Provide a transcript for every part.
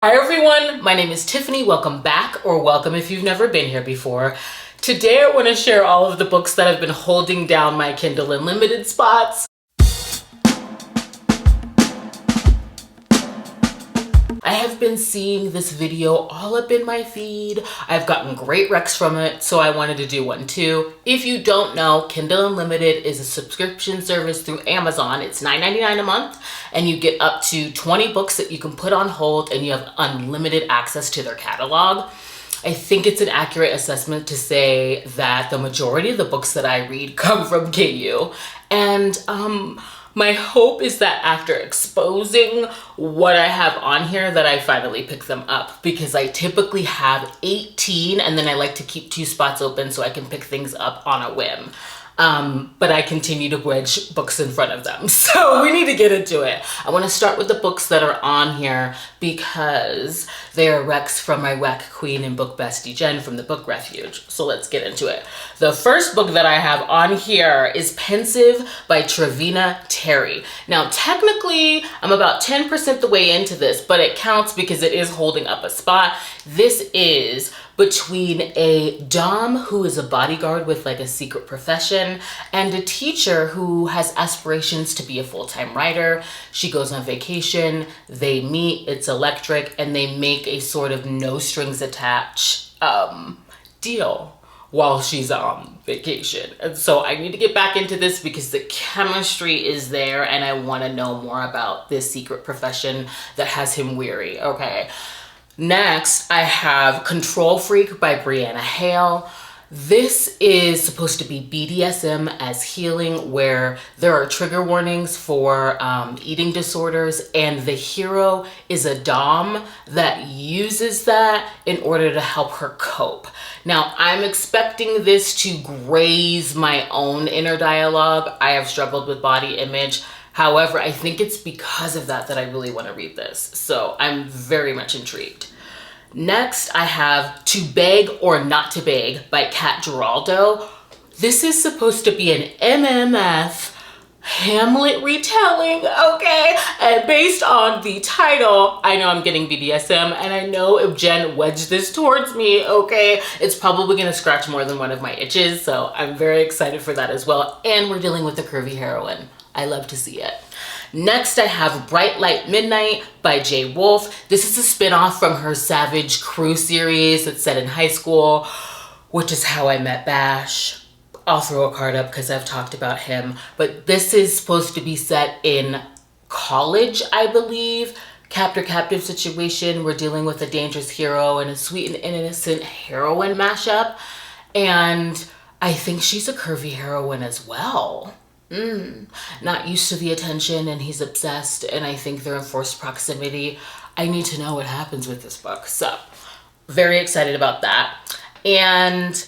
Hi everyone, my name is Tiffany. Welcome back, or welcome if you've never been here before. Today I want to share all of the books that have been holding down my Kindle Unlimited spots. I have been seeing this video all up in my feed. I've gotten great recs from it, so I wanted to do one too. If you don't know, Kindle Unlimited is a subscription service through Amazon. It's $9.99 a month, and you get up to 20 books that you can put on hold, and you have unlimited access to their catalog. I think it's an accurate assessment to say that the majority of the books that I read come from KU, and my hope is that after exposing what I have on here that I finally pick them up, because I typically have 18 and then I like to keep 2 spots open so I can pick things up on a whim. But I continue to wedge books in front of them. So we need to get into it. I want to start with the books that are on here because they are recs from my WAC queen and book bestie Jen from the book Refuge. So let's get into it. The first book that I have on here is Pensive by Travena Terry. Now, technically, I'm about 10% the way into this, but it counts because it is holding up a spot. This is between a dom who is a bodyguard with like a secret profession and a teacher who has aspirations to be a full-time writer. She goes on vacation, they meet, it's electric, and they make a sort of no strings attached deal while she's on vacation. And so I need to get back into this because the chemistry is there and I want to know more about this secret profession that has him weary. Okay. Next, I have Control Freak by Brianna Hale. This is supposed to be BDSM as healing, where there are trigger warnings for eating disorders, and the hero is a dom that uses that in order to help her cope. Now, I'm expecting this to graze my own inner dialogue. I have struggled with body image. However, I think it's because of that that I really want to read this. So I'm very much intrigued. Next, I have To Beg or Not to Beg by Cat Giraldo. This is supposed to be an MMF Hamlet retelling, okay? And based on the title, I know I'm getting BDSM, and I know if Jen wedged this towards me, okay, it's probably gonna scratch more than one of my itches, so I'm very excited for that as well. And we're dealing with a curvy heroine. I love to see it. Next, I have Bright Light Midnight by J. Wolfe. This is a spin-off from her Savage Crew series that's set in high school, which is how I met Bash. I'll throw a card up because I've talked about him. But this is supposed to be set in college, I believe. Captor-captive situation. We're dealing with a dangerous hero and a sweet and innocent heroine mashup. And I think she's a curvy heroine as well. Not used to the attention, and he's obsessed, and I think they're in forced proximity. I need to know what happens with this book. So very excited about that. And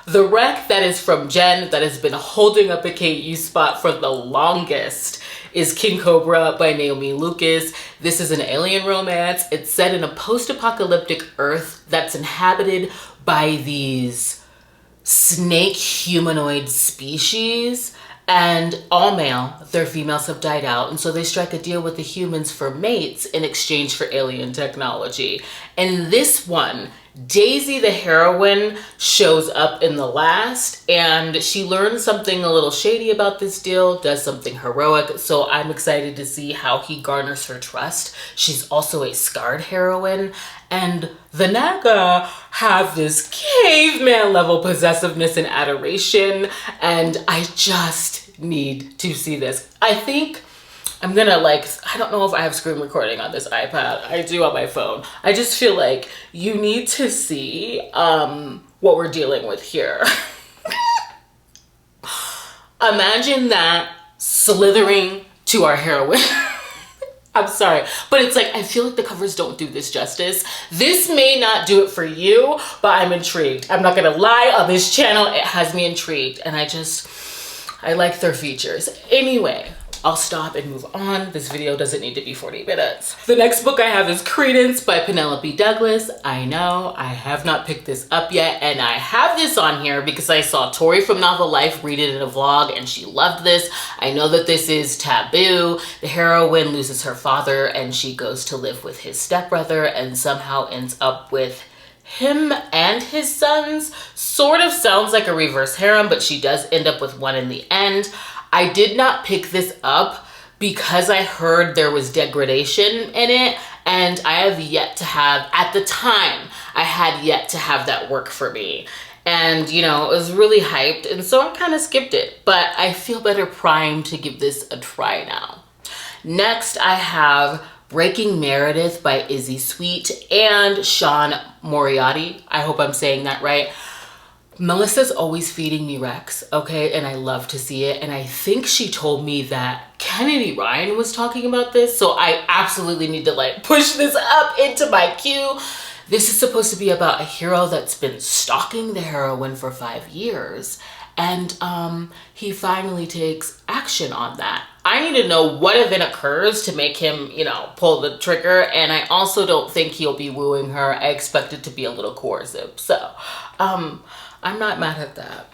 the rec that is from Jen that has been holding up a KU spot for the longest is King Cobra by Naomi Lucas. This is an alien romance. It's set in a post-apocalyptic Earth that's inhabited by these snake humanoid species, and all male. Their females have died out, and so they strike a deal with the humans for mates in exchange for alien technology. And this one, Daisy the heroine shows up in the last, and she learns something a little shady about this deal, does something heroic, so I'm excited to see how he garners her trust. She's also a scarred heroine, and the Naga have this caveman level possessiveness and adoration, and I just need to see this. I think I'm gonna I don't know if I have screen recording on this iPad. I do on my phone. I just feel like you need to see what we're dealing with here. Imagine that slithering to our heroine. I'm sorry, but it's like, I feel like the covers don't do this justice. This may not do it for you, but I'm intrigued. I'm not gonna lie, on this channel, it has me intrigued, and I like their features. Anyway, I'll stop and move on. This video doesn't need to be 40 minutes. The next book I have is Credence by Penelope Douglas. I know I have not picked this up yet, and I have this on here because I saw Tori from Novel Life read it in a vlog and she loved this. I know that this is taboo. The heroine loses her father and she goes to live with his stepbrother and somehow ends up with him and his sons. Sort of sounds like a reverse harem, but she does end up with one in the end. I did not pick this up because I heard there was degradation in it, and I have yet to have, at the time, I had yet to have that work for me. And, you know, it was really hyped, and so I kind of skipped it, but I feel better primed to give this a try now. Next, I have Breaking Meredith by Izzy Sweet and Sean Moriarty. I hope I'm saying that right. Melissa's always feeding me Rex, okay, and I love to see it. And I think she told me that Kennedy Ryan was talking about this, so I absolutely need to like push this up into my queue. This is supposed to be about a hero that's been stalking the heroine for 5 years, and he finally takes action on that. I need to know what event occurs to make him, you know, pull the trigger, and I also don't think he'll be wooing her. I expect it to be a little coercive, so I'm not mad at that.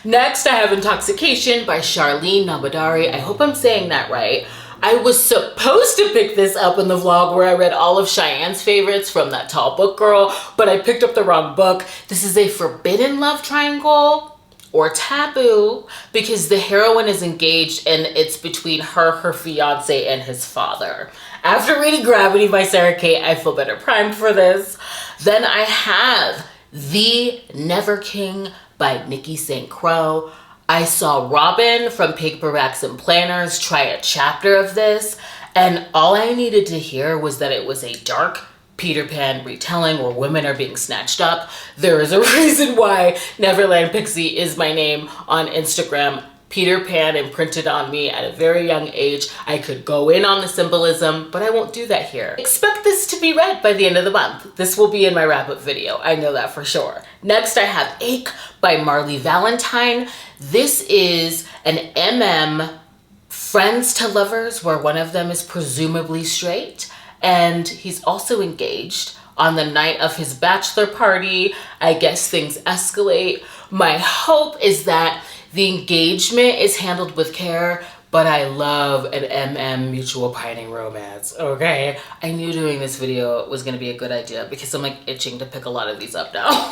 Next, I have Intoxication by Charlene Namdhari. I hope I'm saying that right. I was supposed to pick this up in the vlog where I read all of Cheyenne's favorites from that tall book girl, but I picked up the wrong book. This is a forbidden love triangle or taboo because the heroine is engaged and it's between her fiance, and his father. After reading Gravity by Sarah Kate, I feel better primed for this. Then I have The Never King by Nikki St. Crowe. I saw Robin from Paperbacks and Planners try a chapter of this, and all I needed to hear was that it was a dark Peter Pan retelling where women are being snatched up. There is a reason why Neverland Pixie is my name on Instagram. Peter Pan imprinted on me at a very young age. I could go in on the symbolism, but I won't do that here. Expect this to be read by the end of the month. This will be in my wrap-up video. I know that for sure. Next, I have Ache by Marley Valentine. This is an friends to lovers, where one of them is presumably straight, and he's also engaged. On the night of his bachelor party, I guess things escalate. My hope is that the engagement is handled with care, but I love an mutual pining romance, okay? I knew doing this video was gonna be a good idea because I'm like itching to pick a lot of these up now.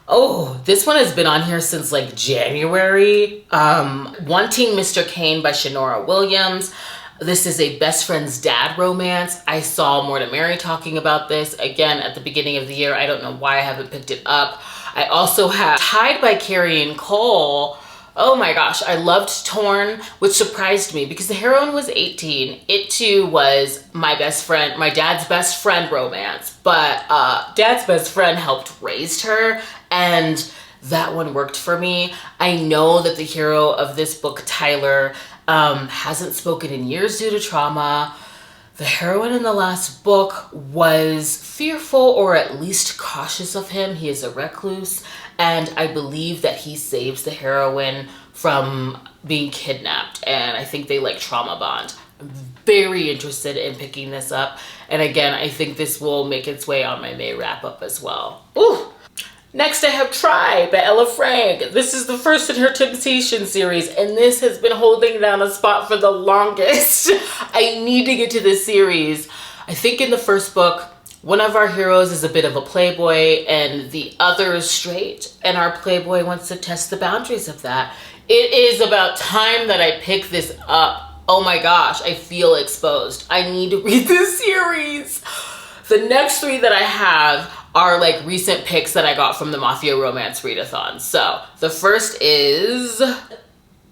Oh, this one has been on here since like January. Wanting Mr. Kane by Shanora Williams. This is a best friend's dad romance. I saw More to Mary talking about this again at the beginning of the year. I don't know why I haven't picked it up. I also have Tied by Carian Cole. Oh my gosh, I loved Torn, which surprised me because the heroine was 18. It too was my dad's best friend romance, but dad's best friend helped raise her, and that one worked for me. I know that the hero of this book, Tyler, hasn't spoken in years due to trauma. The heroine in the last book was fearful or at least cautious of him. He is a recluse, and I believe that he saves the heroine from being kidnapped, and I think they like trauma bond. I'm very interested in picking this up, and again, I think this will make its way on my May wrap-up as well. Ooh. Next, I have Try by Ella Frank. This is the first in her Temptation series, and this has been holding down a spot for the longest. I need to get to this series. I think in the first book, one of our heroes is a bit of a playboy, and the other is straight, and our playboy wants to test the boundaries of that. It is about time that I pick this up. Oh my gosh, I feel exposed. I need to read this series. The next three that I have are like recent picks that I got from the Mafia romance readathon. So the first is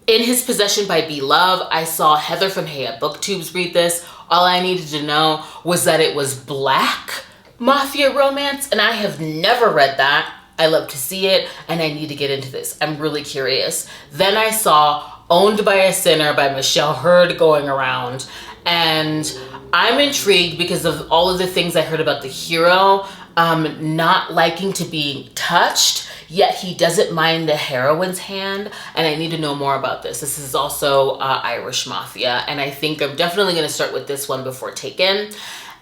In His Possession by B Love. I saw Heather from Hale Booktubes read this. All I needed to know was that it was Black Mafia romance, and I have never read that. I love to see it, and I need to get into this. I'm really curious. Then I saw Owned by a Sinner by Michelle Hurd going around, and I'm intrigued because of all of the things I heard about the hero not liking to be touched. yet he doesn't mind the heroine's hand, and I need to know more about this. This is also Irish Mafia, and I think I'm definitely going to start with this one before Taken.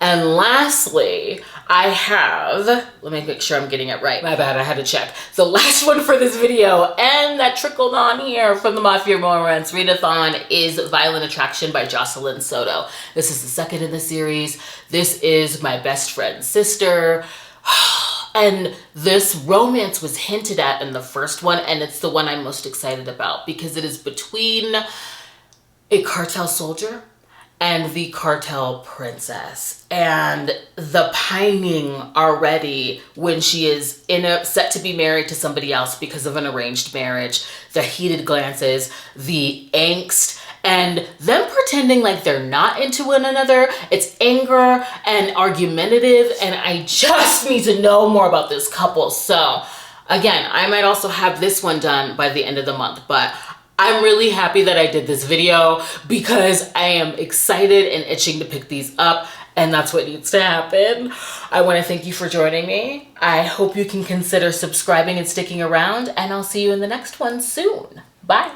And lastly, I have, let me make sure I'm getting it right. My bad, I had to check. The last one for this video, and that trickled on here from the Mafia Romance Readathon, is Violent Attraction by Jocelyne Soto. This is the second in the series. This is my best friend's sister. And this romance was hinted at in the first one, and it's the one I'm most excited about because it is between a cartel soldier and the cartel princess, and the pining already when she is set to be married to somebody else because of an arranged marriage, the heated glances, the angst, and them pretending like they're not into one another. It's anger and argumentative, and I just need to know more about this couple. So again, I might also have this one done by the end of the month, but I'm really happy that I did this video because I am excited and itching to pick these up, and that's what needs to happen. I want to thank you for joining me. I hope you can consider subscribing and sticking around, and I'll see you in the next one soon. Bye.